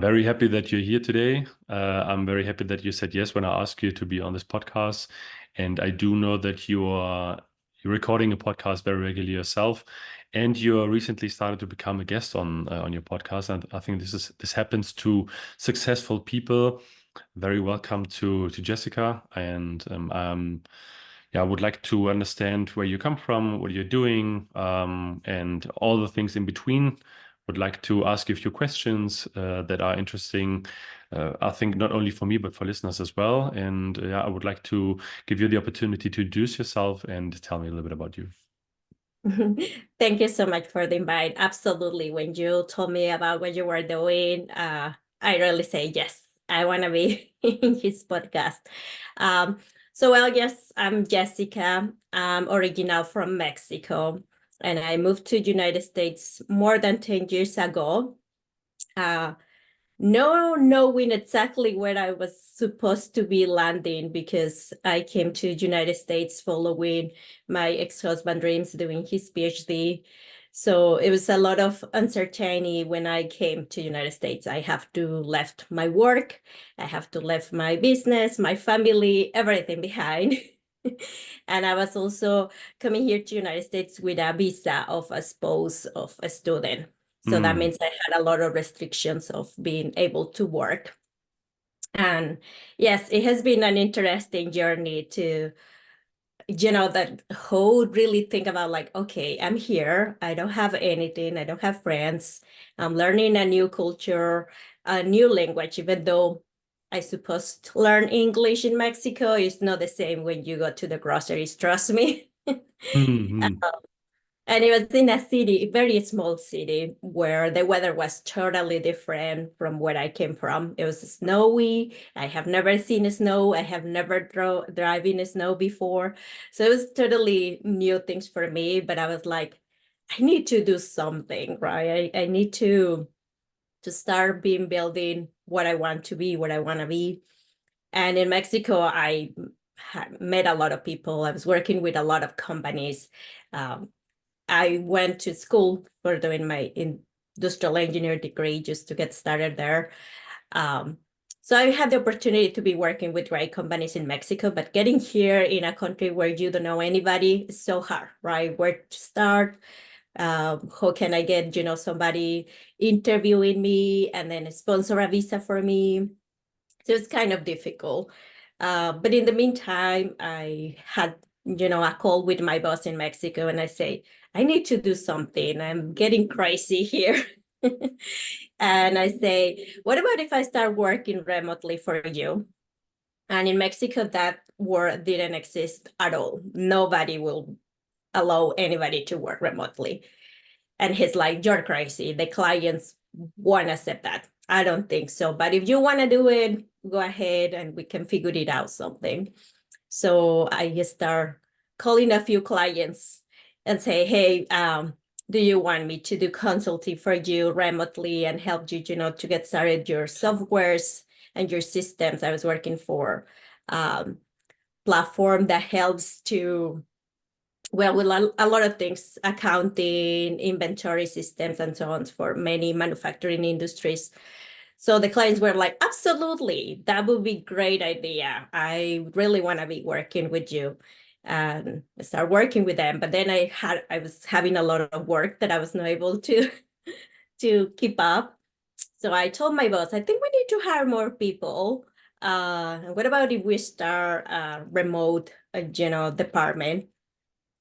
very happy that you're here today. I'm very happy that you said yes when I asked you to be on this podcast. And I do know that you're recording a podcast very regularly yourself, and you recently started to become a guest on your podcast. And I think this happens to successful people. Very welcome to Jessica. And yeah, I would like to understand where you come from, what you're doing, and all the things in between. Would like to ask you a few questions that are interesting, I think not only for me, but for listeners as well. And yeah, I would like to give you the opportunity to introduce yourself and tell me a little bit about you. Thank you so much for the invite. Absolutely. When you told me about what you were doing, I really say yes. I want to be in his podcast. Well, yes, I'm Jessica. I'm original from Mexico, and I moved to United States more than 10 years ago. No knowing exactly where I was supposed to be landing, because I came to United States following my ex-husband dreams doing his PhD. So it was a lot of uncertainty when I came to United States. I have to left my work, I have to left my business, my family, everything behind. And I was also coming here to United States with a visa of a spouse of a student. So that means I had a lot of restrictions of being able to work. And yes, it has been an interesting journey to, that whole really think about like, okay, I'm here. I don't have anything. I don't have friends. I'm learning a new culture, a new language, even though I suppose to learn English in Mexico is not the same when you go to the groceries, trust me. And it was in a city, a very small city, where the weather was totally different from where I came from. It was snowy. I have never seen snow. I have never driven in snow before. So it was totally new things for me. But I was like, I need to do something, right? I need to start building what I want to be, what I want to be. And in Mexico, I met a lot of people. I was working with a lot of companies. I went to school for doing my industrial engineer degree just to get started there. So I had the opportunity to be working with great companies in Mexico, but getting here in a country where you don't know anybody is so hard, right? Where to start? How can I get, somebody interviewing me and then sponsor a visa for me? So it's kind of difficult. But in the meantime, I had, a call with my boss in Mexico, and I say, I need to do something. I'm getting crazy here. And I say, what about if I start working remotely for you? And in Mexico, that word didn't exist at all. Nobody will allow anybody to work remotely. And he's like, you're crazy. The clients won't accept that. I don't think so. But if you want to do it, go ahead and we can figure it out something. So I start calling a few clients and say, hey, do you want me to do consulting for you remotely and help you, to get started your softwares and your systems? I was working for platform that helps to, well, with a lot of things, accounting, inventory systems, and so on for many manufacturing industries. So the clients were like, absolutely, that would be a great idea. I really want to be working with you. And I started working with them. But then I was having a lot of work that I was not able to keep up. So I told my boss, I think we need to hire more people. What about if we start a remote, department?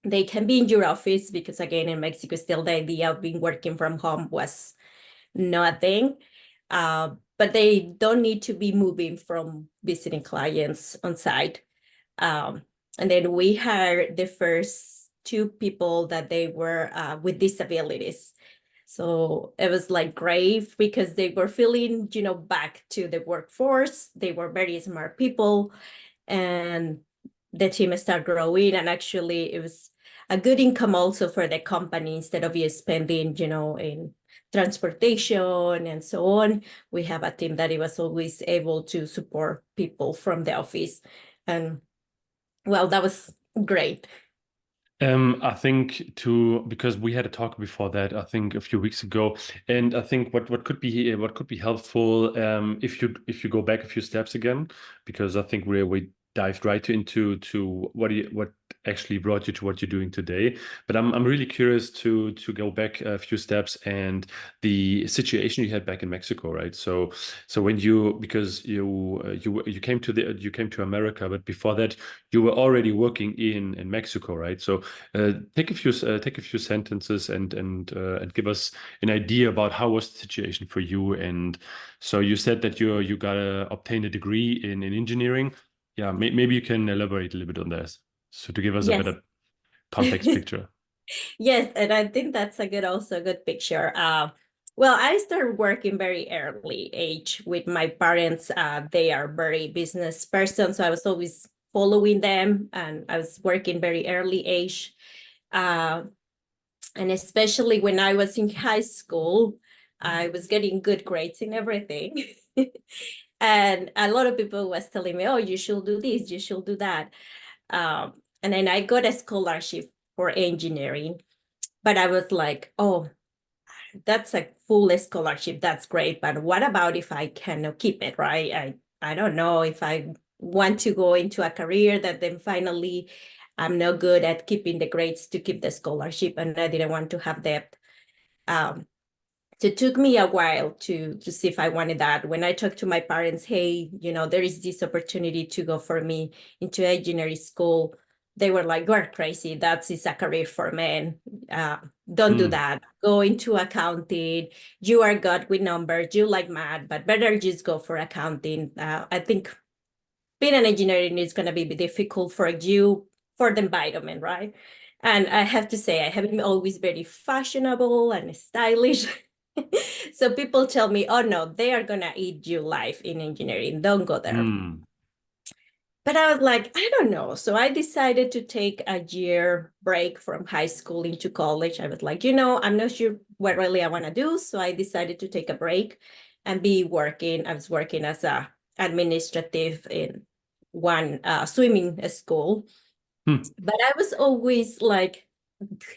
They can be in your office, because again, in Mexico, still the idea of being working from home was nothing. But they don't need to be moving from visiting clients on site. And then we hired the first two people that they were with disabilities. So it was like great, because they were feeling, back to the workforce. They were very smart people, and the team started growing. And actually, it was a good income also for the company. Instead of you spending, in transportation and so on, we have a team that it was always able to support people from the office. And well, that was great. I think because we had a talk before that, I think a few weeks ago, and I think what could be helpful if you go back a few steps again, because I think we dived right into what actually brought you to what you're doing today. But I'm really curious to go back a few steps and the situation you had back in Mexico, right? So when you because you came to America, but before that you were already working in Mexico, right? So take a few sentences and give us an idea about how was the situation for you. And so you said that you gotta obtain a degree in engineering. Yeah, maybe you can elaborate a little bit on this. So to give us a Yes. better context picture. Yes, and I think that's also a good picture. Well, I started working very early age with my parents. They are very business person, so I was always following them, and I was working very early age. Uh, and especially when I was in high school, I was getting good grades in everything. And a lot of people was telling me, "Oh, you should do this, you should do that." And then I got a scholarship for engineering, but I was like, oh, that's a full scholarship. That's great. But what about if I cannot keep it, right? I don't know if I want to go into a career that then finally I'm not good at keeping the grades to keep the scholarship, and I didn't want to have debt. Um, so it took me a while to see if I wanted that. When I talked to my parents, hey, there is this opportunity to go for me into engineering school, they were like, you're crazy. That is a career for men. Uh, don't do Hmm. that. Go into accounting. You are good with numbers. You like math, but better just go for accounting. I think being an engineering is going to be difficult for you, for the environment, right? And I have to say, I have been always very fashionable and stylish. So people tell me, oh no, they are going to eat you life in engineering. Don't go there. Hmm. But I was like, I don't know. So I decided to take a year break from high school into college. I was like, I'm not sure what really I want to do. So I decided to take a break and be working. I was working as a administrative in one swimming school. Hmm. But I was always like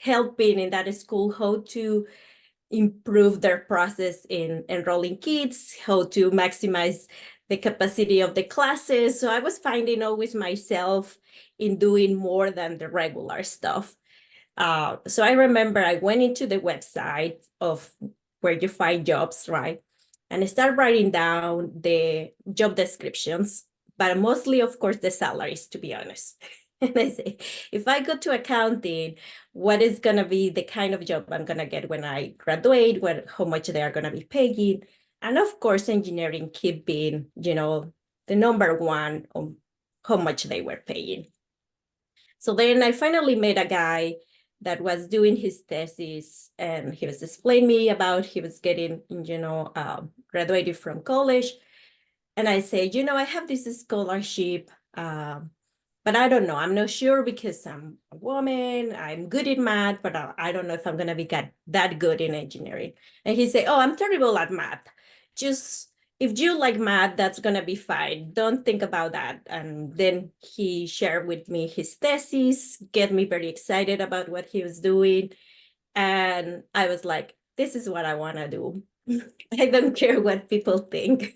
helping in that school how to improve their process in enrolling kids, how to maximize the capacity of the classes. So I was finding always myself in doing more than the regular stuff. So I remember I went into the website of where you find jobs, right? And I started writing down the job descriptions, but mostly, of course, the salaries, to be honest. And I say, if I go to accounting, what is going to be the kind of job I'm going to get when I graduate, how much they are going to be paying. And of course, engineering keep being, the number one on how much they were paying. So then I finally met a guy that was doing his thesis, and he was explaining me about he was getting, graduated from college. And I say, I have this scholarship, but I don't know. I'm not sure because I'm a woman. I'm good in math, but I don't know if I'm going to be that good in engineering. And he said, oh, I'm terrible at math. Just if you like math, that's going to be fine. Don't think about that. And then he shared with me his thesis, get me very excited about what he was doing. And I was like, this is what I want to do. I don't care what people think.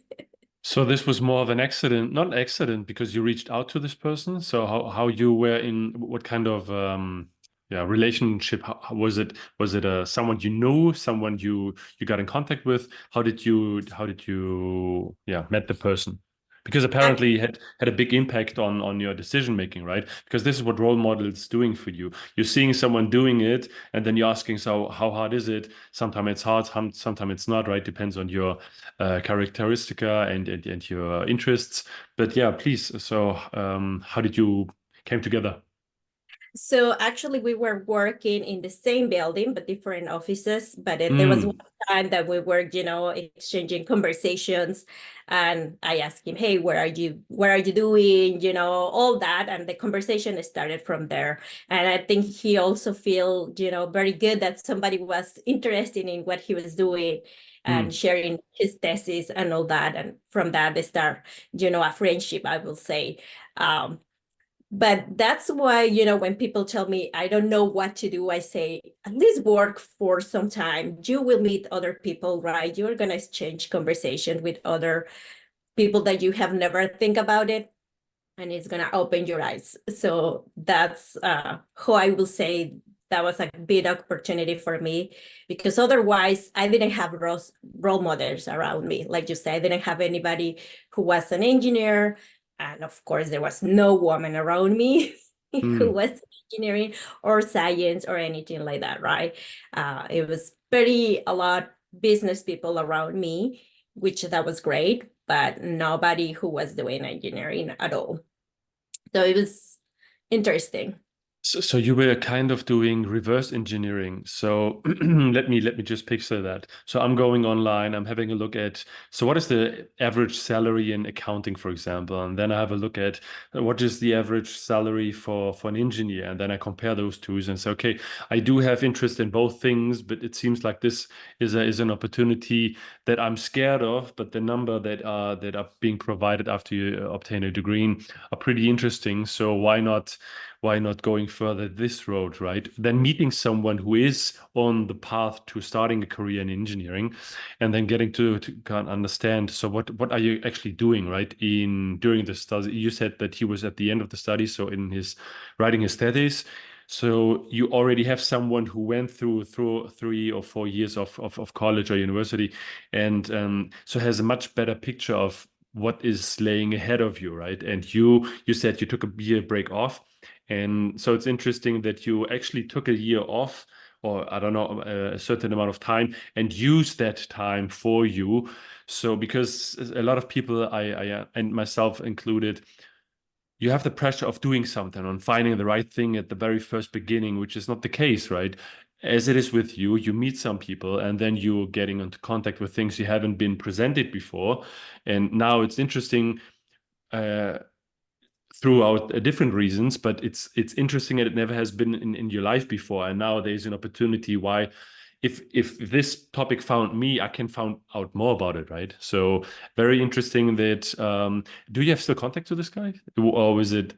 So this was more of an accident, not an accident because you reached out to this person. So how you were in what kind of yeah relationship? How was it? Was it someone you knew, someone you got in contact with? How did you yeah met the person? Because apparently it had a big impact on your decision making, right? Because this is what role model is doing for you. You're seeing someone doing it, and then you're asking, so how hard is it? Sometimes it's hard, sometimes it's not, right? Depends on your characteristica and your interests. But yeah, please. So how did you came together? So actually, we were working in the same building, but different offices. But there was one Mm, time that we were, exchanging conversations, and I asked him, "Hey, where are you? What are you doing? All that." And the conversation started from there. And I think he also feel, very good that somebody was interested in what he was doing and mm. sharing his thesis and all that. And from that, they start, a friendship, I will say. Um, But that's why, when people tell me I don't know what to do, I say, at least work for some time. You will meet other people, right? You're going to exchange conversation with other people that you have never think about it, and it's going to open your eyes. So that's how I will say that was a big opportunity for me, because otherwise I didn't have role models around me. Like you said, I didn't have anybody who was an engineer. And of course, there was no woman around me who Mm. was engineering or science or anything like that, right? It was pretty a lot business people around me, which that was great, but nobody who was doing engineering at all. So it was interesting. So you were kind of doing reverse engineering. So let me just picture that. So I'm going online, I'm having a look at, so what is the average salary in accounting, for example? And then I have a look at what is the average salary for an engineer? And then I compare those two and say, okay, I do have interest in both things, but it seems like this is an opportunity that I'm scared of, but the number that are being provided after you obtain a degree are pretty interesting. So why not going further this road, right? Then meeting someone who is on the path to starting a career in engineering, and then getting to kind of understand. So what are you actually doing, right? In during the study, you said that he was at the end of the study, so in his writing his thesis. So you already have someone who went through 3 or 4 years of college or university, and so has a much better picture of what is laying ahead of you, right? And you said you took a year break off, and so it's interesting that you actually took a year off, or I don't know, a certain amount of time, and use that time for you. So because a lot of people, I and myself included, you have the pressure of doing something, on finding the right thing at the very first beginning, which is not the case, right? As it is with you, you meet some people and then you're getting into contact with things you haven't been presented before. And now it's interesting, uh, throughout different reasons, but it's interesting that it never has been in your life before, and now there's an opportunity. Why, if this topic found me, I can find out more about it, right? So very interesting that do you have still contact to this guy, or was it?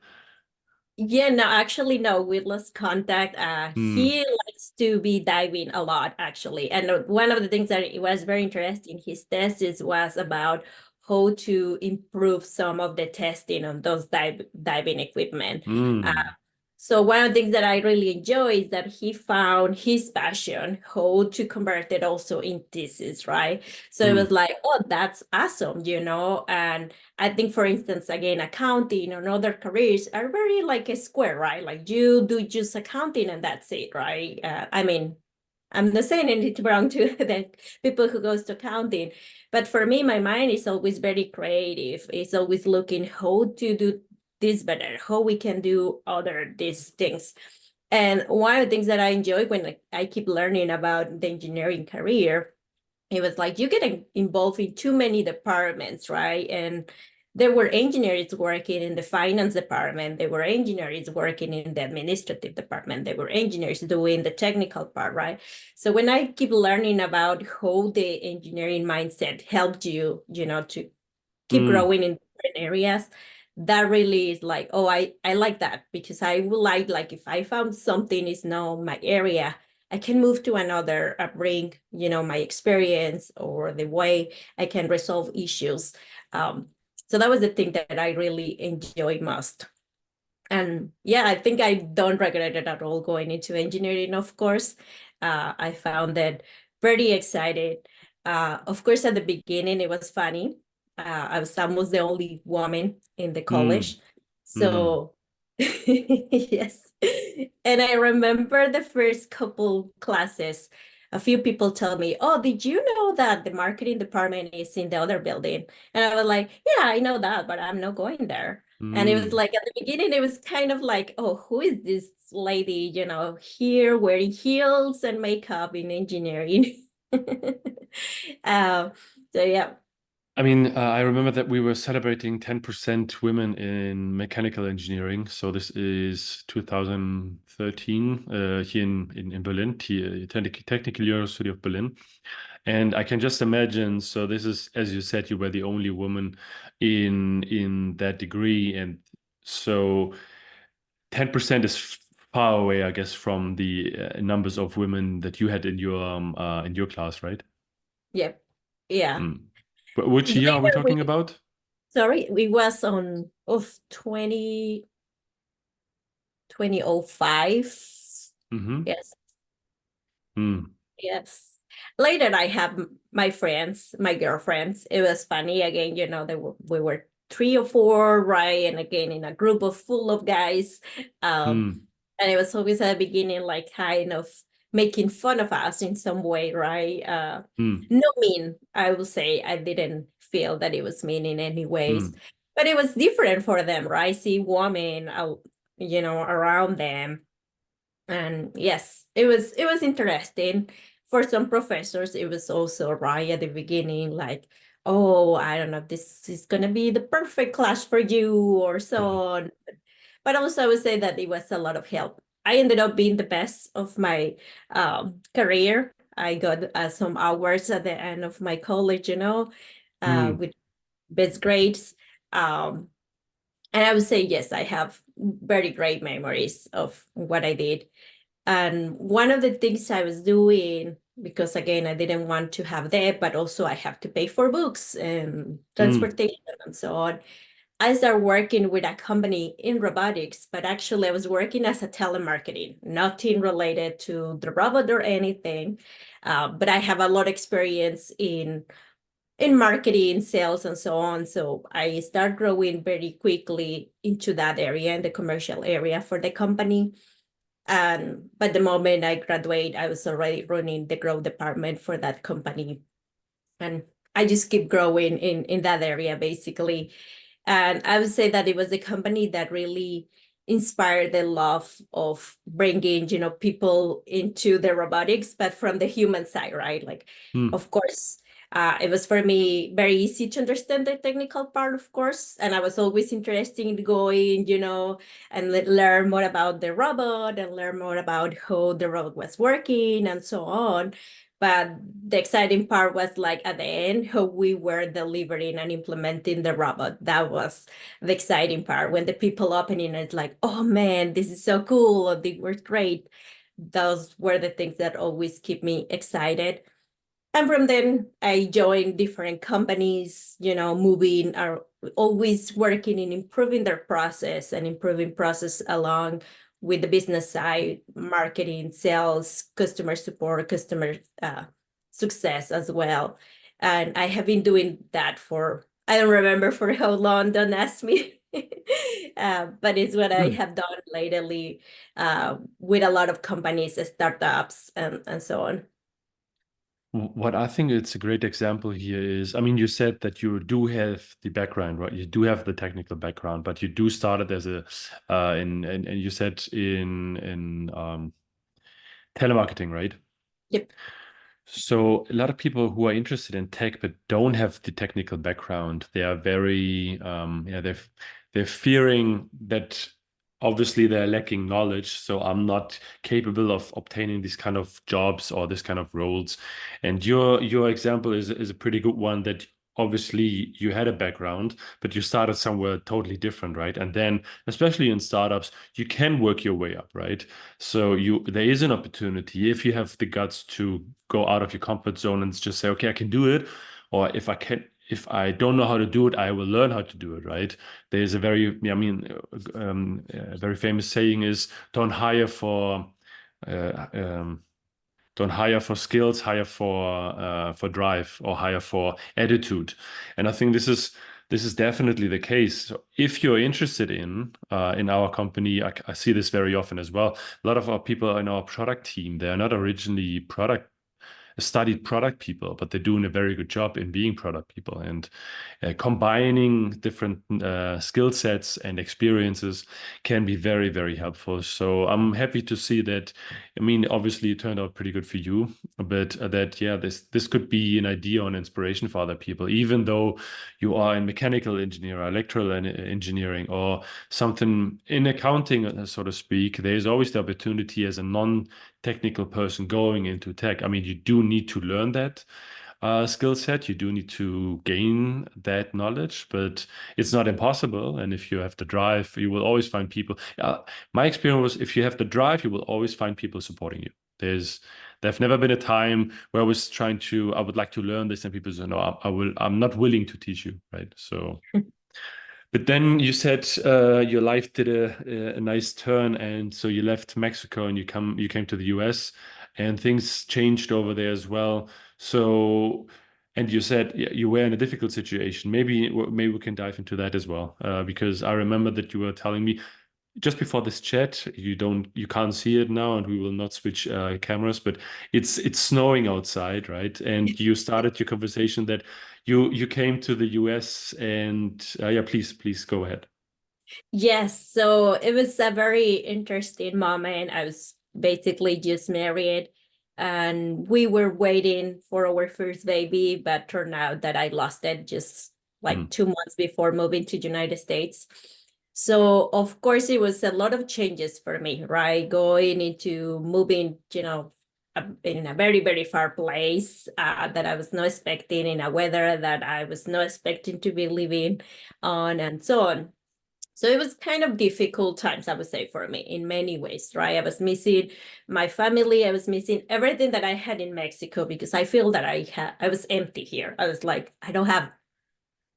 Yeah, no, actually, no, we lost contact. Hmm. He likes to be diving a lot, actually. And one of the things that it was very interesting, his thesis was about how to improve some of the testing on those diving equipment. Uh, Hmm. so one of the things that I really enjoy is that he found his passion, how to convert it also in thesis, right? So it was Hmm. like, oh, that's awesome, and I think, for instance, again, accounting and other careers are very like a square, right? Like you do just accounting and that's it, right? I mean, I'm not saying anything wrong to the people who goes to accounting, but for me, my mind is always very creative. It's always looking how to do this better, how we can do other these things. And one of the things that I enjoy when I keep learning about the engineering career, it was like you get involved in too many departments, right? And there were engineers working in the finance department, there were engineers working in the administrative department, there were engineers doing the technical part, right? So when I keep learning about how the engineering mindset helped you, to keep Hmm. growing in different areas, that really is like, oh, I like that, because I would like if I found something is now my area, I can move to another, bring, my experience or the way I can resolve issues. Um, so that was the thing that I really enjoyed most. And yeah, I think I don't regret it at all going into engineering, of course. I found it pretty excited. Of course, at the beginning, it was funny. I was almost the only woman in the Hmm. college. Hmm. So, yes. And I remember the first couple classes, a few people tell me, oh, did you know that the marketing department is in the other building? And I was like, yeah, I know that, but I'm not going there. And it was Hmm. like at the beginning, it was kind of like, oh, who is this lady, here wearing heels and makeup in engineering? Um, so yeah. I mean, I remember that we were celebrating 10% women in mechanical engineering. So this is 2013, here in Berlin, Technical University of Berlin. And I can just imagine, so this is, as you said, you were the only woman in that degree. And so 10% is far away, I guess, from the numbers of women that you had in your class, right? Yep. Yeah. Mm. But which year are we Later talking about? sorry, we was on of 2005. Mm-hmm. Yes. Mm. Yes. Later, I have my friends, my girlfriends. It was funny again, we were three or four, right? And again, in a group of full of guys. Um, Mm. and it was always at the beginning, like kind of making fun of us in some way, right? Mm. No mean, I will say I didn't feel that it was mean in any ways, Mm. but it was different for them, right? See women, around them, and yes, it was interesting. For some professors, it was also right at the beginning, like, oh, I don't know if this is gonna be the perfect class for you or so Mm. on. But also I would say that it was a lot of help. I ended up being the best of my career. I got some awards at the end of my college, Mm. with best grades. Um, and I would say, yes, I have very great memories of what I did. And one of the things I was doing, because again, I didn't want to have debt, but also I have to pay for books and Mm. transportation and so on. I started working with a company in robotics, but actually I was working as a telemarketing, nothing related to the robot or anything. But I have a lot of experience in marketing, sales, and so on. So I start growing very quickly into that area, in the commercial area for the company. But the moment I graduate, I was already running the growth department for that company. And I just keep growing in that area, basically. And I would say that it was the company that really inspired the love of bringing, people into the robotics, but from the human side, right? Like, Mm. of course, it was for me very easy to understand the technical part, of course. And I was always interested in going, and learn more about the robot and learn more about how the robot was working and so on. But the exciting part was like at the end, how we were delivering and implementing the robot. That was the exciting part. When the people opening it, like, oh man, this is so cool. They were great. Those were the things that always keep me excited. And from then I joined different companies, moving or always working in improving their process and improving process along with the business side, marketing, sales, customer support, customer success as well. And I have been doing that for, I don't remember for how long, don't ask me. But it's what I Mm. have done lately with a lot of companies, startups, and so on. What I think it's a great example here is, I mean, you said that you do have the background, right? You do have the technical background, but you do start it as a, and you said in telemarketing, right? Yep. So a lot of people who are interested in tech but don't have the technical background, they are very, yeah, they're fearing that obviously they're lacking knowledge, so I'm not capable of obtaining these kind of jobs or this kind of roles. And your example is a pretty good one that obviously you had a background, but you started somewhere totally different, right? And then, especially in startups, you can work your way up, right? So there is an opportunity if you have the guts to go out of your comfort zone and just say, okay, I can do it. Or if I don't know how to do it, I will learn how to do it, right? There's a very, I mean, a very famous saying is uh, um, don't hire for skills, hire for drive or hire for attitude. And I think this is definitely the case. So if you're interested in our company, I see this very often as well. A lot of our people in our product team, they are not originally studied product people, but they're doing a very good job in being product people and combining different skill sets and experiences can be very, very helpful. So I'm happy to see that. I mean, obviously, it turned out pretty good for you, but that yeah, this could be an idea or an inspiration for other people, even though you are in mechanical engineer, electrical engineering, or something in accounting, so to speak. There's always the opportunity as a non-technical person going into tech. I mean, you do need to learn that, skill set. You do need to gain that knowledge, but it's not impossible. And if you have the drive, you will always find people. My experience was if you have the drive, you will always find people supporting you. There've never been a time where I would like to learn this, and people say, no, I'm not willing to teach you, right? So. But then you said your life did a nice turn, and so you left Mexico and you came to the US, and things changed over there as well. So, and you said you were in a difficult situation. Maybe we can dive into that as well, because I remember that you were telling me just before this chat, you can't see it now, and we will not switch cameras, but it's snowing outside, right? And you started your conversation that you came to the US, and yeah, please go ahead. Yes, so it was a very interesting moment. I was basically just married and we were waiting for our first baby, but turned out that I lost it just like Mm, 2 months before moving to United States. So of course it was a lot of changes for me, right? Going into moving, in a very, very far place that I was not expecting, in a weather that I was not expecting to be living on, and so on. So it was kind of difficult times, I would say, for me in many ways, right? I was missing my family. I was missing everything that I had in Mexico because I feel that I was empty here. I was like, I don't have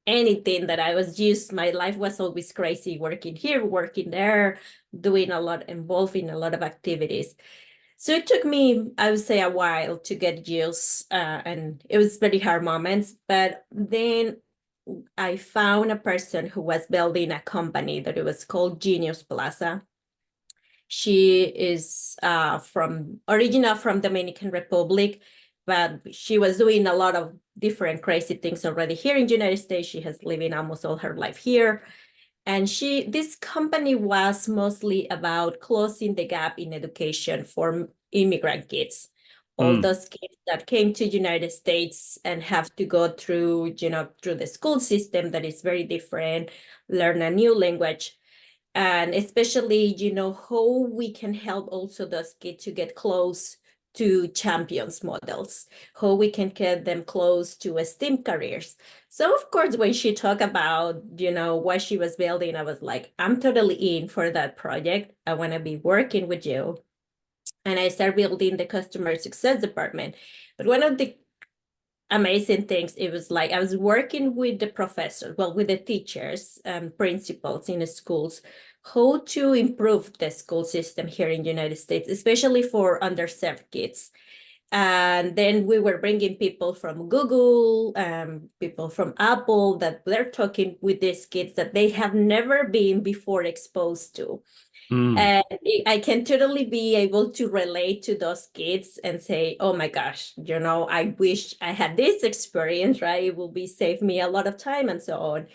anything that I was used. My life was always crazy, working here, working there, doing a lot, involved in a lot of activities. So it took me, I would say, a while to get used, and it was very hard moments. But then I found a person who was building a company that it was called Genius Plaza. She is from original from Dominican Republic, but she was doing a lot of different crazy things already here in the United States. She has living almost all her life here. And this company was mostly about closing the gap in education for immigrant kids. All mm, those kids that came to United States and have to go through, through the school system that is very different, learn a new language. And especially, how we can help also those kids to get close to champions models, how we can get them close to STEAM careers. So of course, when she talked about, what she was building, I was like, I'm totally in for that project. I want to be working with you. And I started building the customer success department. But one of the amazing things, it was like I was working with the professors, well, with the teachers and principals in the schools, how to improve the school system here in the United States, especially for underserved kids. And then we were bringing people from Google, people from Apple, that they're talking with these kids that they have never been before exposed to. mm, And I can totally be able to relate to those kids and say, oh my gosh, I wish I had this experience, right? It will be save me a lot of time and so on.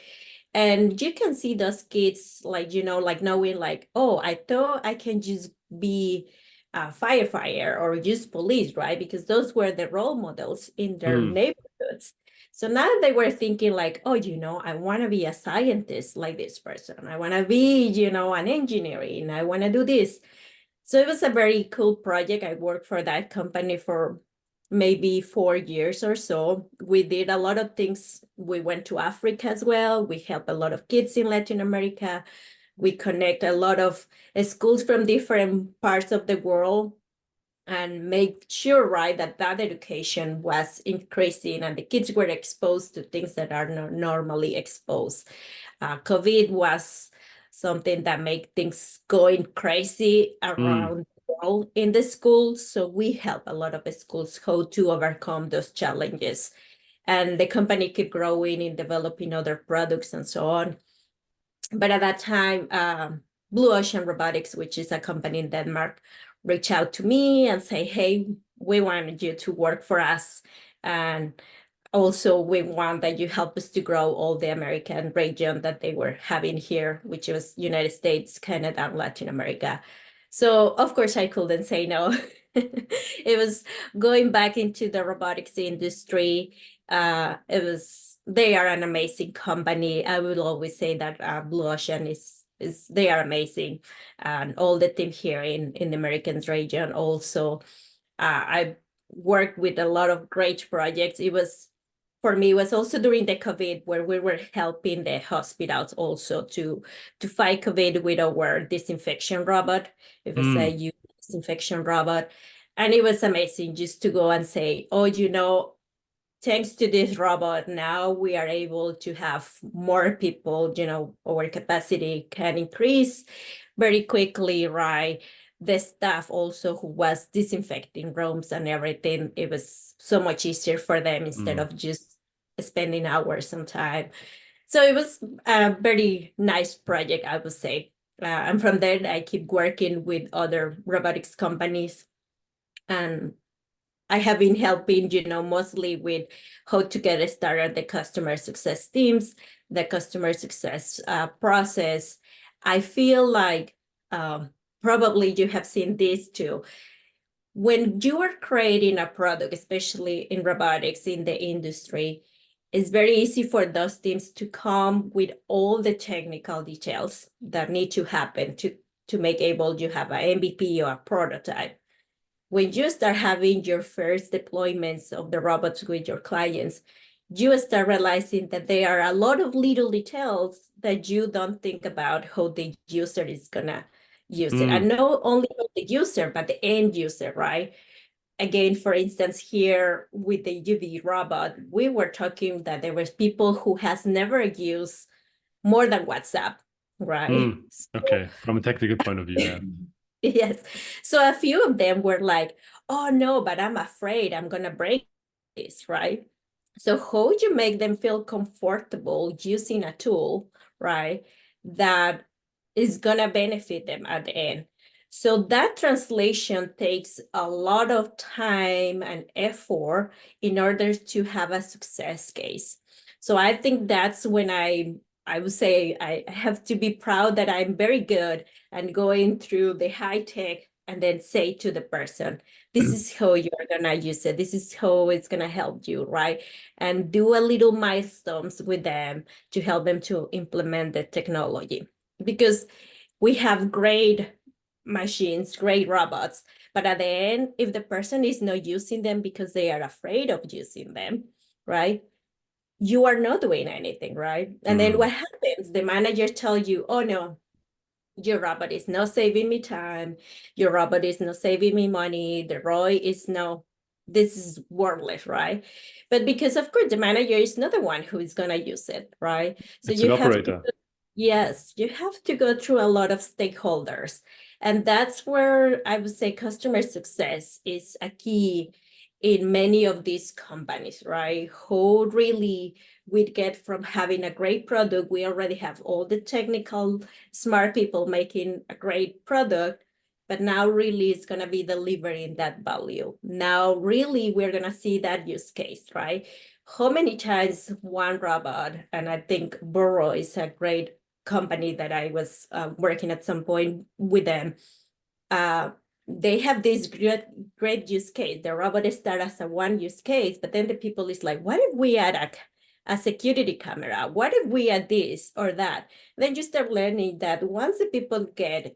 And you can see those kids like, like knowing like, oh, I thought I can just be a firefighter or just police, right? Because those were the role models in their mm, neighborhoods. So now they were thinking like, oh, I want to be a scientist like this person. I want to be, an engineering. I want to do this. So it was a very cool project. I worked for that company for maybe 4 years or so. We did a lot of things. We went to Africa as well. We helped a lot of kids in Latin America. We connect a lot of schools from different parts of the world and make sure, right, that education was increasing and the kids were exposed to things that are not normally exposed. COVID was something that made things going crazy mm, around the world in the schools. So we help a lot of schools how to overcome those challenges. And the company kept growing in developing other products and so on. But at that time, Blue Ocean Robotics, which is a company in Denmark, reached out to me and say, hey, we wanted you to work for us. And also we want that you help us to grow all the American region that they were having here, which was United States, Canada, and Latin America. So of course I couldn't say no. It was going back into the robotics industry. They are an amazing company. I will always say that Blue Ocean is they are amazing, and all the team here in the Americans region also. I worked with a lot of great projects. It was, for me, it was also during the COVID where we were helping the hospitals also to fight COVID with our disinfection robot. It was a Mm, youth disinfection robot. And it was amazing just to go and say, oh, thanks to this robot, now we are able to have more people, our capacity can increase very quickly, right? The staff also who was disinfecting rooms and everything, it was so much easier for them instead mm, of just spending hours on time. So it was a very nice project, I would say. And from there, I keep working with other robotics companies, and I have been helping, mostly with how to get started the customer success teams, the customer success process. I feel like probably you have seen this too. When you are creating a product, especially in robotics in the industry, it's very easy for those teams to come with all the technical details that need to happen to make able you have an MVP or a prototype. When you start having your first deployments of the robots with your clients, you start realizing that there are a lot of little details that you don't think about how the user is gonna use it. And mm, not only the user, but the end user, right? Again, for instance, here with the UV robot, we were talking that there was people who has never used more than WhatsApp, right? mm. Okay, from a technical point of view, yeah. Yes. So a few of them were like, oh no, but I'm afraid I'm gonna break this, right? So how you make them feel comfortable using a tool, right, that is gonna benefit them at the end. So that translation takes a lot of time and effort in order to have a success case. So I think that's when I would say I have to be proud that I'm very good and going through the high tech and then say to the person, this is how you're gonna use it. This is how it's gonna help you, right? And do a little milestones with them to help them to implement the technology. Because we have great machines, great robots, but at the end, if the person is not using them because they are afraid of using them, right? You are not doing anything, right? And then what Mm. happens? The manager tell you, oh no, your robot is not saving me time. Your robot is not saving me money. The ROI is no, this is worthless, right? But because of course the manager is not the one who is gonna use it, right? So It's an you have to, operator. yes, you have to go through a lot of stakeholders. And that's where I would say customer success is a key in many of these companies, right? Who really we get from having a great product. We already have all the technical smart people making a great product, but now really it's going to be delivering that value. Now really we're going to see that use case, right? How many times one robot, and I think Burrow is a great company that I was working at some point with them. Uh, they have this great use case. The robot start as a one use case, but then the people is like, what if we add a security camera? What if we add this or that? Then you start learning that once the people get,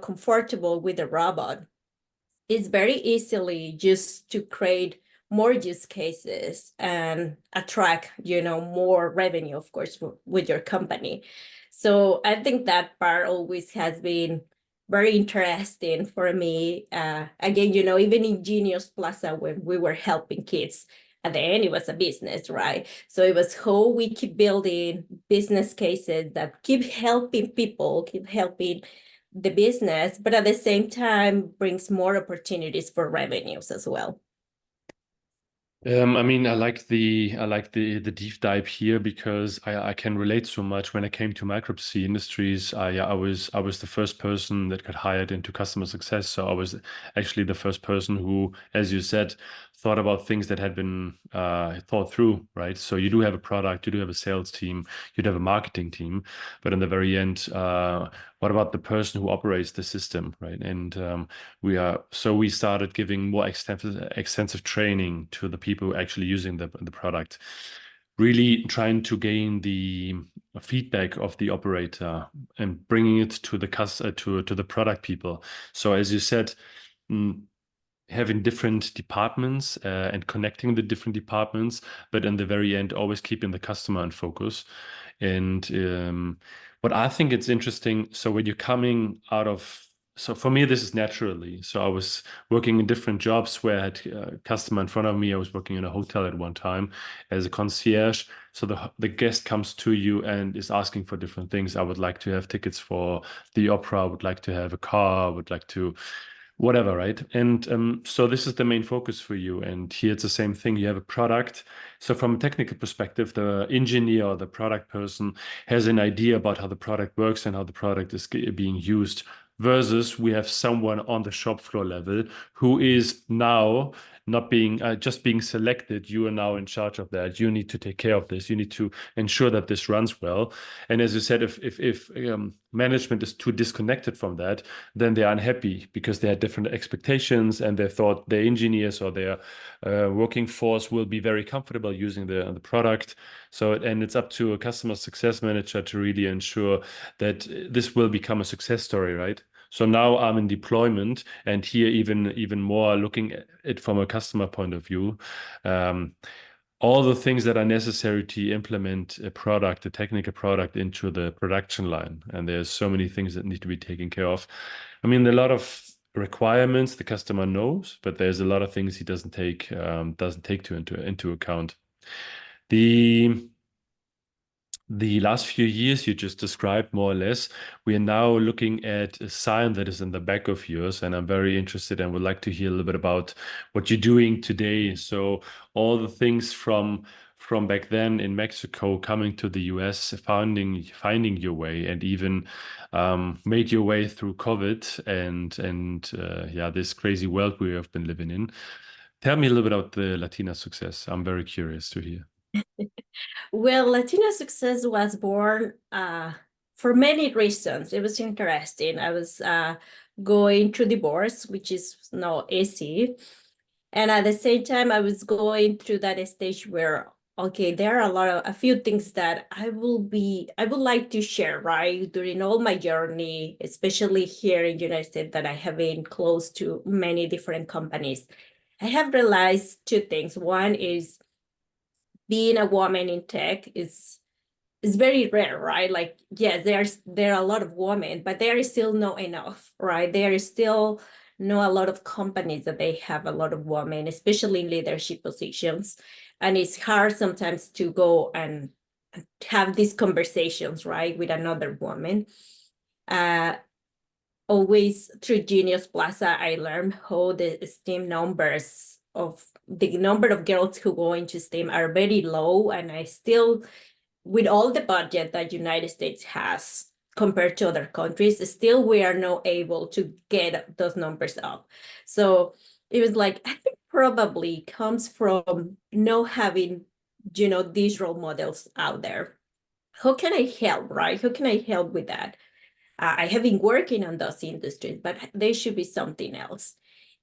comfortable with the robot, it's very easily just to create more use cases and attract, more revenue, of course, with your company. So I think that part always has been very interesting for me. Again, even in Genius Plaza, when we were helping kids, at the end, it was a business, right? So it was how we keep building business cases that keep helping people, keep helping the business, but at the same time brings more opportunities for revenues as well. I mean, I like the deep dive here because I can relate so much. When I came to microbiology industries, I was the first person that got hired into customer success. So I was actually the first person who, as you said, thought about things that had been thought through, right? So you do have a product, you do have a sales team, you'd have a marketing team, but in the very end, what about the person who operates the system, right? And we started giving more extensive training to the people actually using the product, really trying to gain the feedback of the operator and bringing it to the to the product people. So as you said, mm, having different departments and connecting the different departments, but in the very end, always keeping the customer in focus. And what I think it's interesting, so when you're coming out of, so for me, this is naturally. So I was working in different jobs where I had a customer in front of me. I was working in a hotel at one time as a concierge. So the guest comes to you and is asking for different things. I would like to have tickets for the opera. I would like to have a car. I would like to whatever, right? And so this is the main focus for you. And here it's the same thing. You have a product. So from a technical perspective, the engineer or the product person has an idea about how the product works and how the product is being used. Versus we have someone on the shop floor level who is now not being just being selected. You are now in charge of that. You need to take care of this. You need to ensure that this runs well. And as you said, if management is too disconnected from that, then they are unhappy because they had different expectations and they thought their engineers or their working force will be very comfortable using the product. So, and it's up to a customer success manager to really ensure that this will become a success story, right? So now I'm in deployment, and here even more looking at it from a customer point of view. Um, all the things that are necessary to implement a product, a technical product into the production line. And there's so many things that need to be taken care of. I mean, a lot of requirements the customer knows, but there's a lot of things he doesn't take into account. The the last few years you just described more or less, we are now looking at a sign that is in the back of yours, and I'm very interested and would like to hear a little bit about what you're doing today. So all the things from back then in Mexico coming to the US, finding your way, and even made your way through COVID and yeah, this crazy world we have been living in. Tell me a little bit about the Latina success. I'm very curious to hear. Well, Latina Success was born for many reasons. It was interesting. I was going through divorce, which is not easy. And at the same time, I was going through that stage where, okay, there are a few things that I would like to share, right? During all my journey, especially here in the United States, that I have been close to many different companies. I have realized two things. One is being a woman in tech is very rare, right? Like, yes, there are a lot of women, but there is still not enough, right? There is still not a lot of companies that they have a lot of women, especially in leadership positions. And it's hard sometimes to go and have these conversations, right, with another woman. Always through Genius Plaza, I learned how the STEM numbers of the number of girls who go into STEM are very low, and I still, with all the budget that United States has compared to other countries, still we are not able to get those numbers up. So it was like, I think probably comes from not having, these role models out there. How can I help, right? How can I help with that? I have been working on those industries, but they should be something else.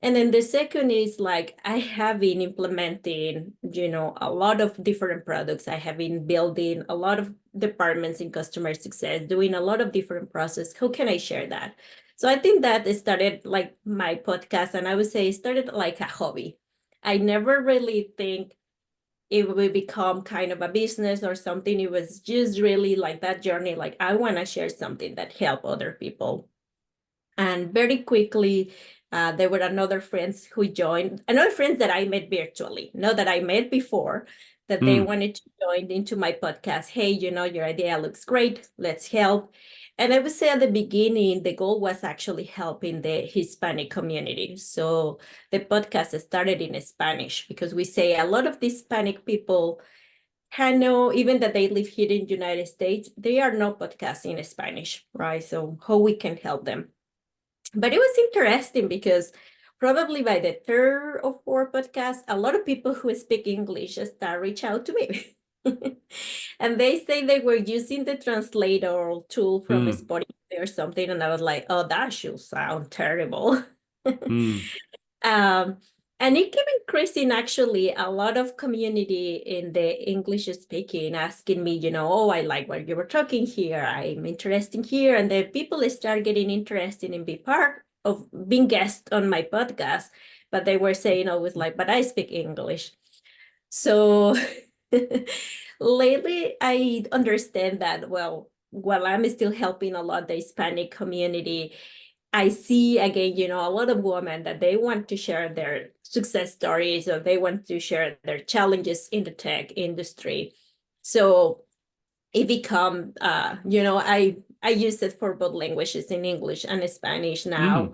And then the second is like, I have been implementing, a lot of different products. I have been building a lot of departments in customer success, doing a lot of different process. How can I share that? So I think that it started like my podcast, and I would say it started like a hobby. I never really think it will become kind of a business or something. It was just really like that journey. Like, I want to share something that help other people. And very quickly, there were another friends who joined, another friends that I met virtually, not that I met before, that they Hmm. wanted to join into my podcast. Hey, your idea looks great. Let's help. And I would say at the beginning, the goal was actually helping the Hispanic community. So the podcast started in Spanish because we say a lot of Hispanic people know, even that they live here in the United States, they are not podcasting in Spanish, right? So how we can help them. But it was interesting because probably by the third or fourth podcast, a lot of people who speak English start reach out to me. And they say they were using the translator tool from Hmm. Spotify or something. And I was like, oh, that should sound terrible. Hmm. Um, and it kept increasing actually a lot of community in the English speaking asking me, oh, I like what you were talking here. I'm interested here. And then people start getting interested in being part of being guest on my podcast but they were saying always like, but I speak English. So lately, I understand that, well, while I'm still helping a lot the Hispanic community, I see again, a lot of women that they want to share their success stories or they want to share their challenges in the tech industry. So it become, I use it for both languages in English and Spanish now.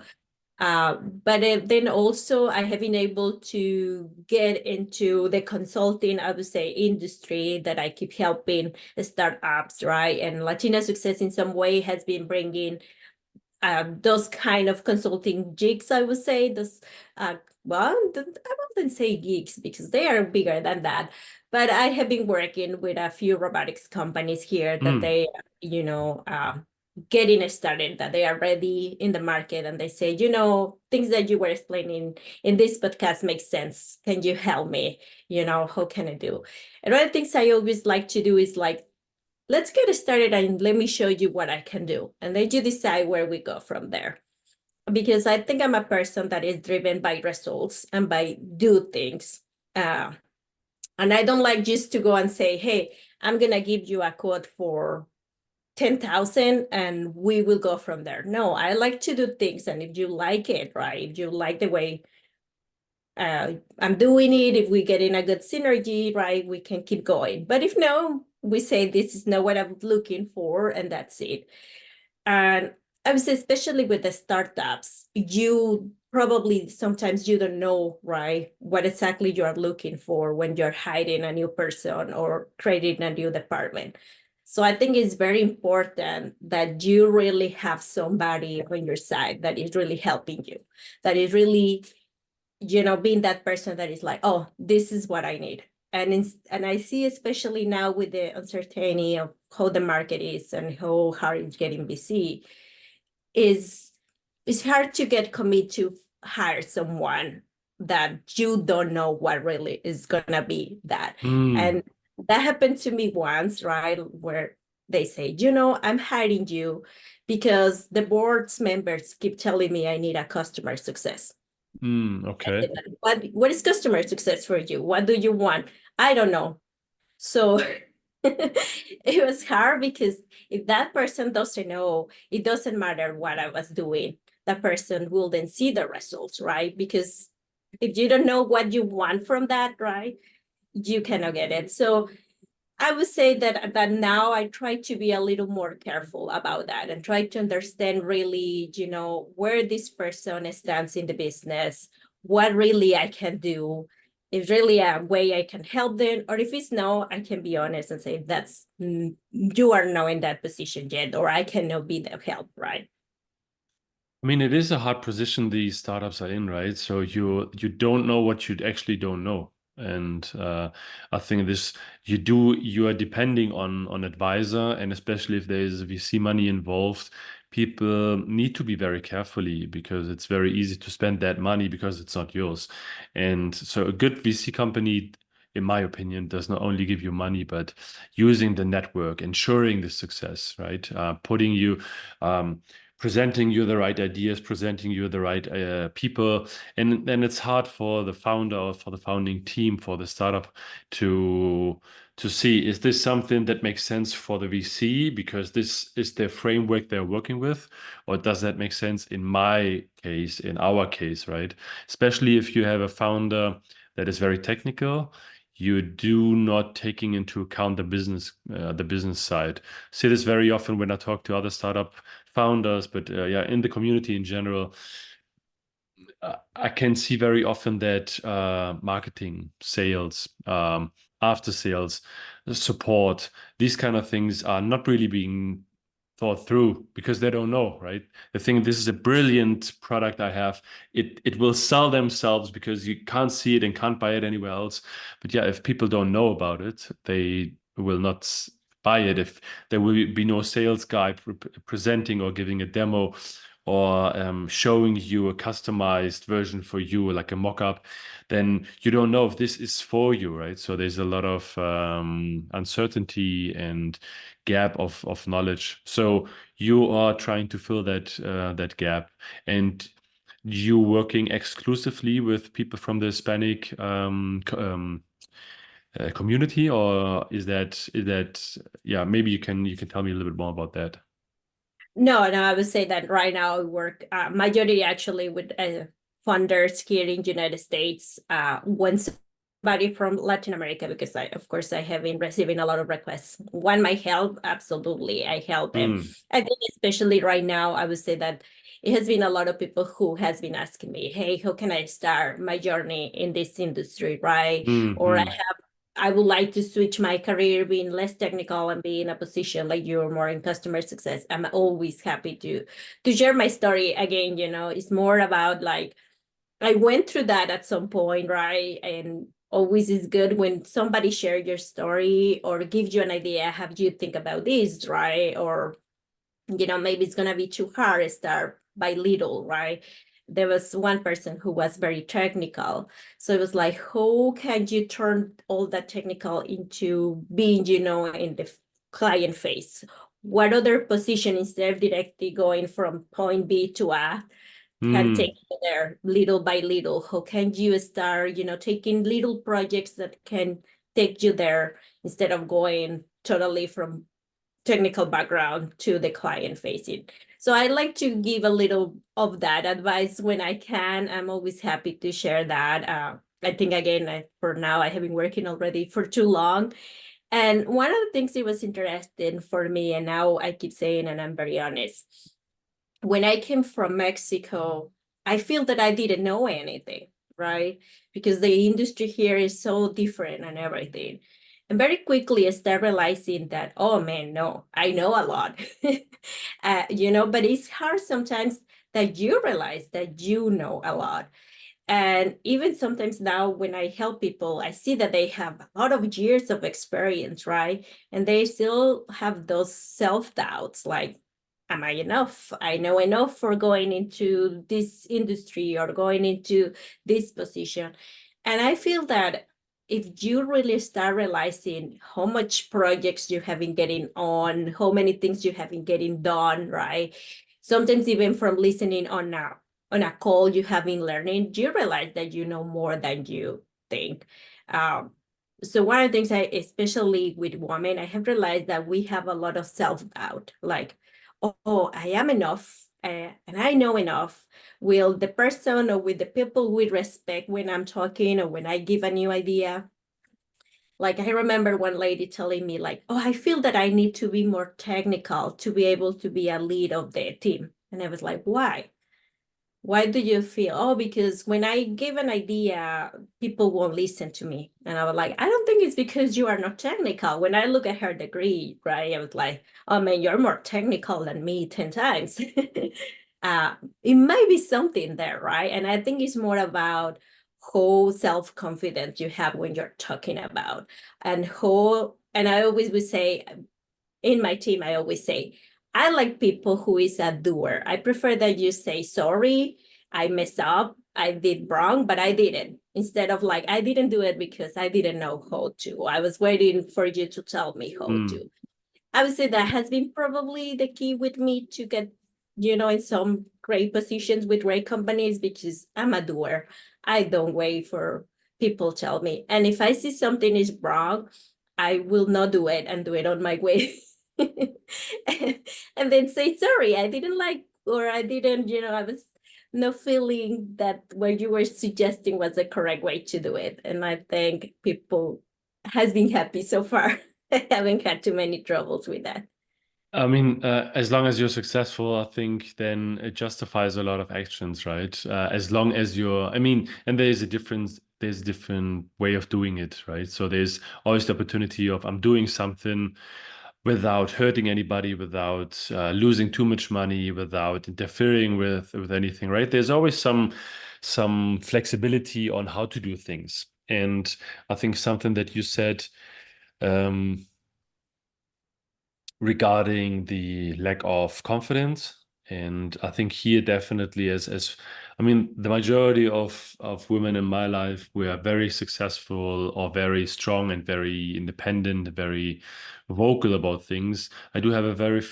Mm. But then also I have been able to get into the consulting, I would say, industry that I keep helping the startups, right? And Latina Success in some way has been bringing those kind of consulting gigs, I would say. Those, well, I wouldn't say gigs because they are bigger than that. But I have been working with a few robotics companies here that Mm. they, getting started, that they are ready in the market, and they say, things that you were explaining in this podcast make sense. Can you help me? How can I do? And one of the things I always like to do is like, let's get started and let me show you what I can do. And then you decide where we go from there. Because I think I'm a person that is driven by results and by do things. And I don't like just to go and say, hey, I'm going to give you a quote for 10,000 and we will go from there. No, I like to do things. And if you like it, right, if you like the way I'm doing it, if we get in a good synergy, right, we can keep going. But if no, we say this is not what I'm looking for, and that's it. And I would say, especially with the startups, you probably sometimes you don't know, right, what exactly you are looking for when you're hiring a new person or creating a new department. So I think it's very important that you really have somebody on your side that is really helping you, that is really, being that person that is like, oh, this is what I need. And I see, especially now with the uncertainty of how the market is and how hard it's getting busy, is it's hard to get committed to hire someone that you don't know what really is gonna be that. Mm. And that happened to me once, right? Where they say, I'm hiring you because the board's members keep telling me I need a customer success. Mm. I Okay. said, what is customer success for you? What do you want? I don't know. So it was hard because if that person doesn't know, it doesn't matter what I was doing. That person will then see the results, right? Because if you don't know what you want from that, right, you cannot get it. So I would say that now I try to be a little more careful about that and try to understand really, where this person stands in the business, what really I can do, if really a way I can help them, or if it's no, I can be honest and say that's you are not in that position yet, or I cannot be the help, right? I mean, it is a hard position these startups are in, right? So you don't know what you actually don't know. And I think this you are depending on advisor, and especially if there's VC money involved, people need to be very carefully because it's very easy to spend that money because it's not yours. And so a good VC company, in my opinion, does not only give you money, but using the network, ensuring the success, right? Putting you presenting you the right ideas, presenting you the right people, and then it's hard for the founder or for the founding team for the startup to see, is this something that makes sense for the VC because this is the framework they're working with, or does that make sense in my case, in our case, right? Especially if you have a founder that is very technical, you do not taking into account the business side. See this very often when I talk to other startup founders, but yeah, in the community in general, I can see very often that marketing, sales, after sales, support, these kind of things are not really being thought through because they don't know, right? They think this is a brilliant product I have. It will sell themselves because you can't see it and can't buy it anywhere else. But yeah, if people don't know about it, they will not buy it. If there will be no sales guy presenting or giving a demo or showing you a customized version for you, like a mock-up, then you don't know if this is for you, right? So there's a lot of uncertainty and gap of knowledge. So you are trying to fill that gap, and you working exclusively with people from the Hispanic community, or is that yeah, maybe you can tell me a little bit more about that. No, no, I would say that right now I work majority actually with funders here in United States. When somebody from Latin America, because of course, I have been receiving a lot of requests. One might help, absolutely, I help, and Mm, I think especially right now, I would say that it has been a lot of people who has been asking me, "Hey, how can I start my journey in this industry?" Right? mm, Or mm, I would like to switch my career, being less technical and be in a position like you're more in customer success. I'm always happy to share my story again. It's more about like I went through that at some point, right? And always is good when somebody share your story or gives you an idea. Have you think about this, right? Or maybe it's gonna be too hard. Start by little, right? There was one person who was very technical. So it was like, how can you turn all that technical into being, in the client face? What other position instead of directly going from point B to A can take mm, you there little by little? How can you start, taking little projects that can take you there instead of going totally from technical background to the client facing. So I like to give a little of that advice when I can. I'm always happy to share that. I think again, for now, I have been working already for too long. And one of the things that was interesting for me, and now I keep saying, and I'm very honest, when I came from Mexico, I feel that I didn't know anything, right? Because the industry here is so different and everything. And very quickly I start realizing that, oh man, no, I know a lot. But it's hard sometimes that you realize that you know a lot. And even sometimes now when I help people, I see that they have a lot of years of experience, right? And they still have those self-doubts like, am I enough? I know enough for going into this industry or going into this position. And I feel that if you really start realizing how much projects you have been getting on, how many things you have been getting done, right? Sometimes even from listening on a call you have been learning, you realize that you know more than you think. Um, so one of the things especially with women, I have realized that we have a lot of self-doubt, like, oh, I am enough, and I know enough. Will the person or with the people we respect when I'm talking or when I give a new idea? Like I remember one lady telling me like, oh, I feel that I need to be more technical to be able to be a lead of the team. And I was like, why? Why do you feel? Oh, because when I give an idea, people won't listen to me. And I was like, I don't think it's because you are not technical. When I look at her degree, right, I was like, oh man, you're more technical than me 10 times. uh, it might be something there, right? And I think it's more about how self-confidence you have when you're talking about and I always would say in my team, I always say, I like people who is a doer. I prefer that you say, sorry, I messed up, I did wrong, but I didn't. Instead of like, I didn't do it because I didn't know how to. I was waiting for you to tell me how mm. to. I would say that has been probably the key with me to get, in some great positions with great companies because I'm a doer. I don't wait for people tell me. And if I see something is wrong, I will not do it and do it on my way. And then say, sorry, I didn't like, or I didn't, I was no feeling that what you were suggesting was the correct way to do it. And I think people has been happy so far. I haven't had too many troubles with that. I mean, as long as you're successful, I think then it justifies a lot of actions, right? As long as I mean, and there's a different way of doing it, right? So there's always the opportunity of I'm doing something without hurting anybody, without losing too much money, without interfering with anything, right? There's always some flexibility on how to do things. And I think something that you said, um, regarding the lack of confidence. And I think here definitely as I mean, the majority of women in my life were very successful or very strong and very independent, very vocal about things. I do have a very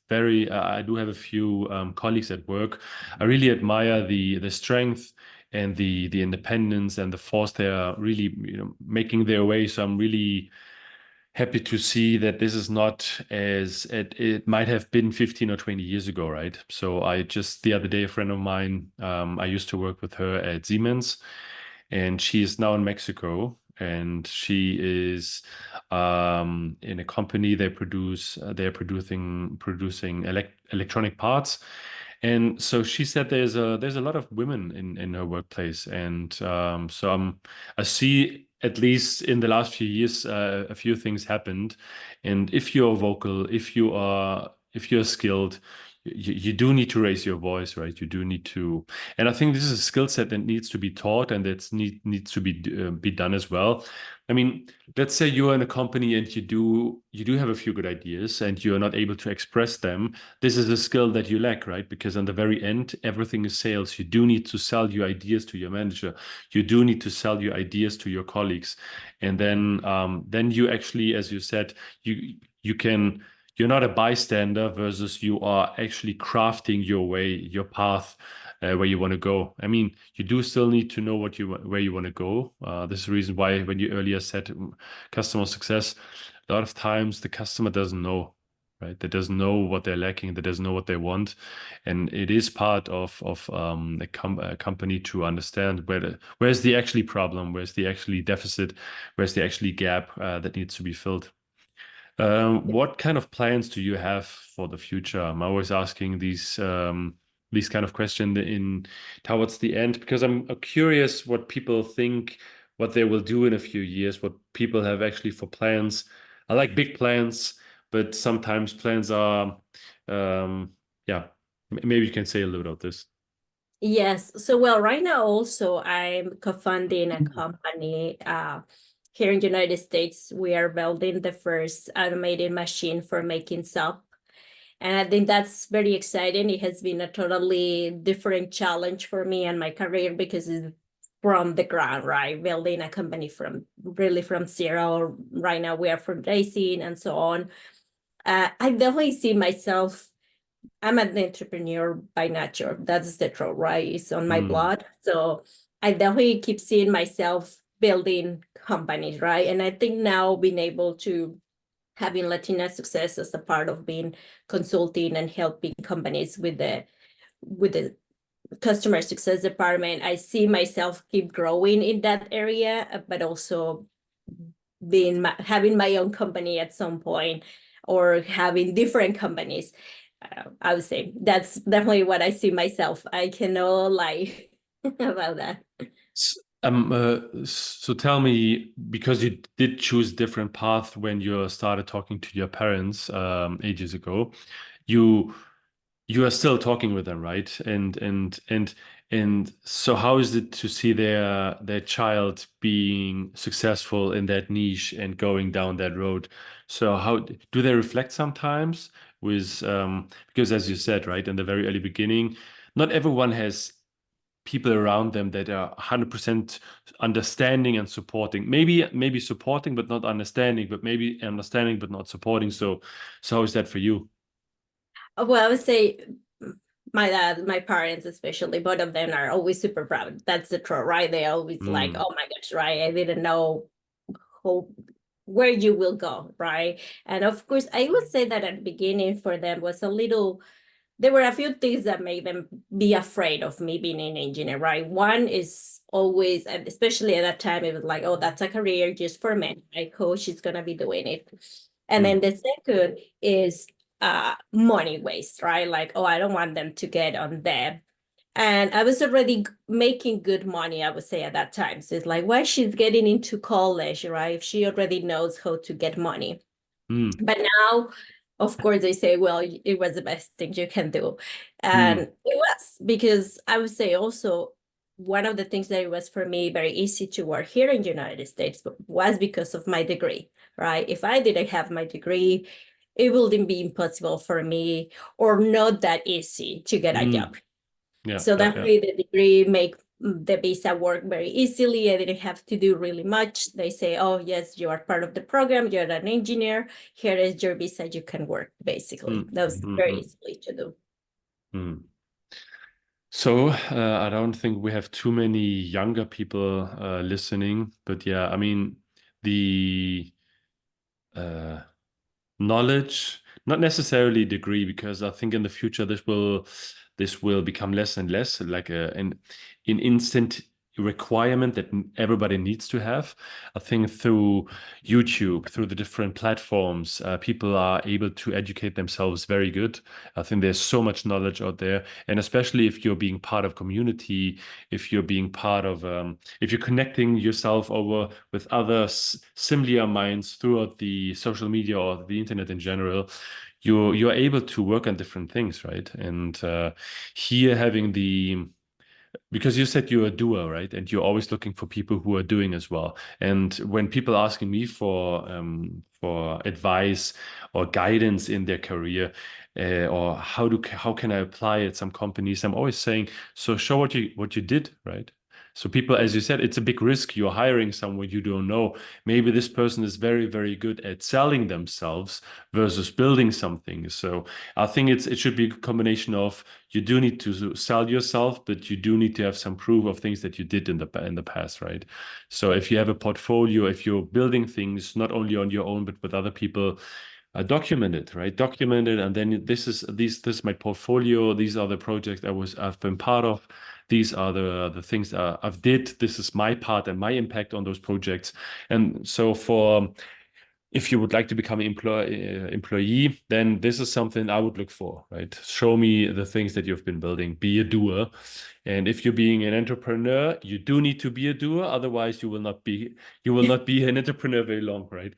very, I do have a few colleagues at work. I really admire the strength and the independence and the force they are really, making their way. So I'm really happy to see that this is not as it might have been 15 or 20 years ago, right? So I just the other day, a friend of mine, I used to work with her at Siemens, and she is now in Mexico, and she is in a company they're producing electronic parts. And so she said there's a lot of women in her workplace, and so I see at least in the last few years a few things happened. And if you're vocal, if you're skilled, you do need to raise your voice, right? You do need to, and I think this is a skill set that needs to be taught, and needs to be done as well. I mean, let's say you're in a company and you do have a few good ideas and you're not able to express them. This is a skill that you lack, right? Because on the very end, everything is sales. You do need to sell your ideas to your manager. You do need to sell your ideas to your colleagues, and then you actually, as you said, you can. You're not a bystander versus you are actually crafting your way, your path, where you want to go. I mean, you do still need to know where you want to go. This is the reason why when you earlier said customer success, a lot of times the customer doesn't know, right? They doesn't know what they're lacking. They doesn't know what they want, and it is part of a company to understand where's the actually problem, where's the actually deficit, where's the actually gap that needs to be filled. What kind of plans do you have for the future? I'm always asking these kind of questions in towards the end because I'm curious what people think, what they will do in a few years, what people have actually for plans. I like big plans, but sometimes plans are, yeah. Maybe you can say a little bit of this. Yes. So, well, right now also I'm co-funding a company here in the United States. We are building the first automated machine for making soap. And I think that's very exciting. It has been a totally different challenge for me and my career because it's from the ground, right? Building a company from zero. Right now we are fundraising and so on. I definitely see myself. I'm an entrepreneur by nature. That's the truth, right? It's on my Mm, blood. So I definitely keep seeing myself building companies, right? And I think now being able to having Latina success as a part of being consulting and helping companies with the customer success department, I see myself keep growing in that area, but also having my own company at some point or having different companies. I would say that's definitely what I see myself. I cannot lie about that. so tell me, because you did choose different path when you started talking to your parents ages ago, you you are still talking with them, right? And so how is it to see their child being successful in that niche and going down that road? So how do they reflect sometimes with because as you said, right, in the very early beginning, not everyone has people around them that are 100% understanding and supporting. Maybe supporting but not understanding, but maybe understanding but not supporting. So how is that for you? Well, I would say my dad, my parents, especially, both of them are always super proud. That's the truth, right? They always like, Mm, oh my gosh, right? I didn't know who, where you will go, right? And of course, I would say that at the beginning for them was a little, there were a few things that made them be afraid of me being an engineer, right? One is always, and especially at that time, it was like, oh, that's a career just for men. My coach is gonna be doing it. And then mm, the second is money waste, right? Like, oh, I don't want them to get on debt. And I was already making good money, I would say, at that time. So it's like, why she's getting into college, right? If she already knows how to get money. mm, But now, of course, they say, well, it was the best thing you can do. And mm, it was because I would say also one of the things that it was for me very easy to work here in the United States was because of my degree, right? If I didn't have my degree, it wouldn't be impossible for me or not that easy to get a job. mm. Yeah, So yeah, yeah. definitely the degree the visa worked very easily. I didn't have to do really much. They say, oh, yes, you are part of the program. You're an engineer. Here is your visa. You can work, basically. That was very easily to do. So I don't think we have too many younger people listening, but yeah, I mean, the knowledge, not necessarily degree, because I think in the future this will become less and less like an instant requirement that everybody needs to have. I think through YouTube, through the different platforms, people are able to educate themselves very good. I think there's so much knowledge out there, and especially if you're being part of community, if you're being part of, if you're connecting yourself over with other similar minds throughout the social media or the internet in general, you're able to work on different things, right? And here having because you said you're a doer, right? And you're always looking for people who are doing as well. And when people asking me for advice or guidance in their career, or how can I apply at some companies, I'm always saying, so show what you did, right? So people, as you said, it's a big risk. You're hiring someone you don't know. Maybe this person is very, very good at selling themselves versus building something. So I think it should be a combination of, you do need to sell yourself, but you do need to have some proof of things that you did in the past, right? So if you have a portfolio, if you're building things not only on your own but with other people, document it, right? Document it, and then this is my portfolio. These are the projects I've been part of. These are the things I've did. This is my part and my impact on those projects. And so if you would like to become an employee, then this is something I would look for, right? Show me the things that you've been building, be a doer. And if you're being an entrepreneur, you do need to be a doer. Otherwise, you will not be an entrepreneur very long, right?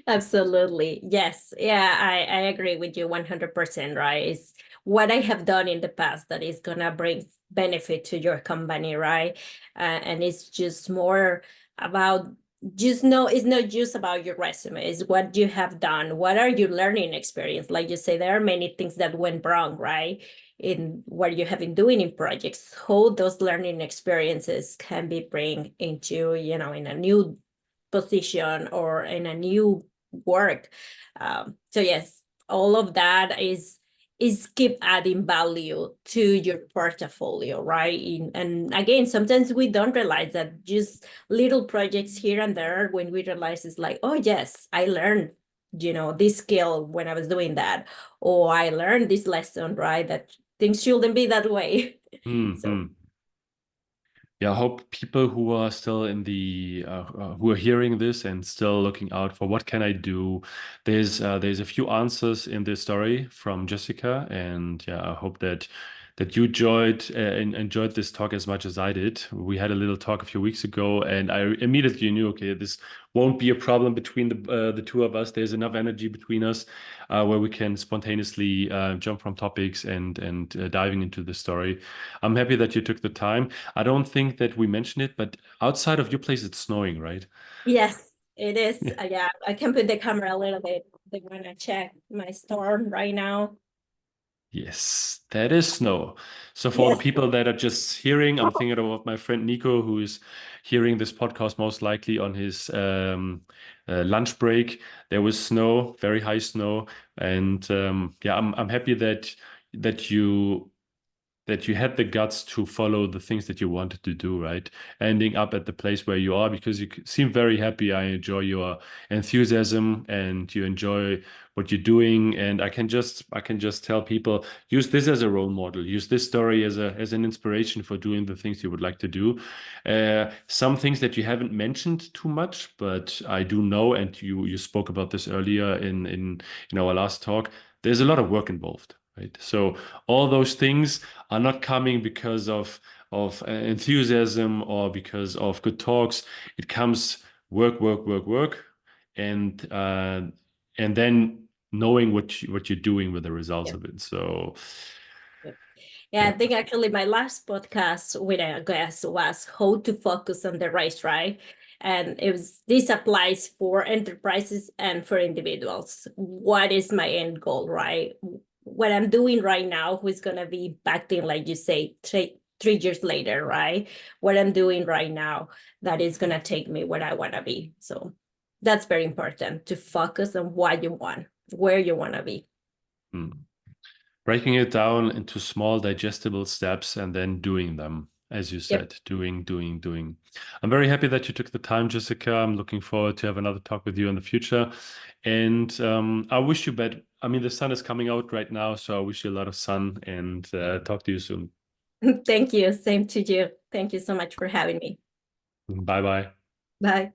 Absolutely. Yes. Yeah, I agree with you 100%, right? It's what I have done in the past that is gonna bring benefit to your company, right? And it's just more about it's not just about your resume, it's what you have done. What are your learning experience? Like you say, there are many things that went wrong, right? In what you have been doing in projects, how those learning experiences can be bring into, in a new position or in a new work. So yes, all of that is keep adding value to your portfolio, right? And again, sometimes we don't realize that just little projects here and there, when we realize it's like, oh yes, I learned this skill when I was doing that, or I learned this lesson, right? That things shouldn't be that way. So Yeah, I hope people who are still who are hearing this and still looking out for what can I do. There's a few answers in this story from Jessica, and yeah, I hope that you enjoyed this talk as much as I did. We had a little talk a few weeks ago, and I immediately knew, okay, this won't be a problem between the two of us. There's enough energy between us where we can spontaneously jump from topics and diving into the story. I'm happy that you took the time. I don't think that we mentioned it, but outside of your place, it's snowing, right? yes, it is. Yeah. Yeah, I can put the camera a little bit. They're gonna check my storm right now. Yes, that is snow. So for the Yes. people that are just hearing, I'm thinking about my friend Nico, who is hearing this podcast most likely on his lunch break. There was snow, very high snow, and yeah, I'm happy that you that you had the guts to follow the things that you wanted to do, right? Ending up at the place where you are, because you seem very happy. I enjoy your enthusiasm and you enjoy what you're doing. And I can just tell people, use this as a role model, use this story as an inspiration for doing the things you would like to do. Some things that you haven't mentioned too much, but I do know, and you spoke about this earlier in our last talk. There's a lot of work involved, right? So all those things are not coming because of enthusiasm or because of good talks. It comes work, work, work, work, and then knowing what you're doing with the results Yeah. of it. So Yeah, I yeah. think actually my last podcast with a guest was how to focus on the race, right? And this applies for enterprises and for individuals. What is my end goal, right? What I'm doing right now, who is gonna be impacting, like you say, 3 years later, right? What I'm doing right now that is going to take me where I want to be. So that's very important to focus on what you want, where you want to be. Breaking it down into small digestible steps and then doing them, as you Yep. said, doing. I'm very happy that you took the time, Jessica. I'm looking forward to have another talk with you in the future. And I wish you better. I mean, the sun is coming out right now, so I wish you a lot of sun and talk to you soon. Thank you. Same to you. Thank you so much for having me. Bye bye. Bye.